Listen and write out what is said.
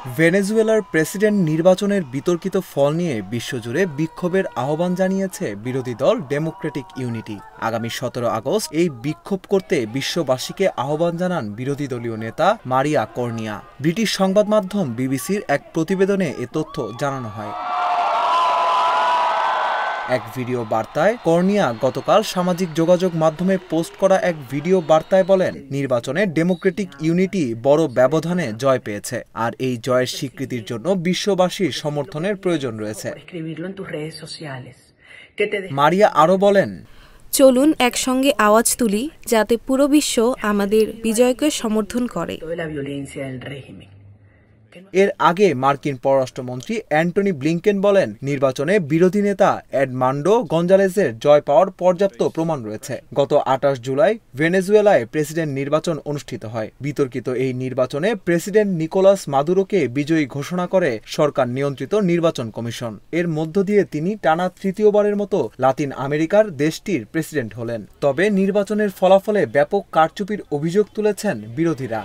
ভেনেজুয়েলার প্রেসিডেন্ট নির্বাচনের বিতর্কিত ফল নিয়ে বিশ্বজুড়ে বিক্ষোভের আহ্বান জানিয়েছে বিরোধী দল ডেমোক্রেটিক ইউনিটি। আগামী 17 আগস্ট এই বিক্ষোভ করতে বিশ্ববাসীকে আহ্বান জানান বিরোধী দলীয় নেতা মারিয়া কর্নিয়া। ব্রিটিশ সংবাদ মাধ্যম বিবিসির এক প্রতিবেদনে এ তথ্য জানানো হয়। এক ভিডিও বার্তায় কর্নিয়া গতকাল সামাজিক যোগাযোগ মাধ্যমে পোস্ট করা এক ভিডিও বার্তায় বলেন, নির্বাচনে ডেমোক্রেটিক ইউনিটি বড় ব্যবধানে জয় পেয়েছে, আর এই জয়ের স্বীকৃতির জন্য বিশ্ববাসীর সমর্থনের প্রয়োজন রয়েছে। মারিয়া আরও বলেন, চলুন একসঙ্গে আওয়াজ তুলি যাতে পুরো বিশ্ব আমাদের বিজয়কে সমর্থন করে। এর আগে মার্কিন পররাষ্ট্রমন্ত্রী অ্যান্টনি ব্লিংকেন বলেন, নির্বাচনে বিরোধী নেতা এডমান্ডো গঞ্জালেজের জয় পাওয়ার পর্যাপ্ত প্রমাণ রয়েছে। গত 28 জুলাই ভেনেজুয়েলায় প্রেসিডেন্ট নির্বাচন অনুষ্ঠিত হয়। বিতর্কিত এই নির্বাচনে প্রেসিডেন্ট নিকোলাস মাদুরোকে বিজয়ী ঘোষণা করে সরকার নিয়ন্ত্রিত নির্বাচন কমিশন। এর মধ্য দিয়ে তিনি টানা তৃতীয়বারের মতো লাতিন আমেরিকার দেশটির প্রেসিডেন্ট হলেন। তবে নির্বাচনের ফলাফলে ব্যাপক কারচুপির অভিযোগ তুলেছেন বিরোধীরা।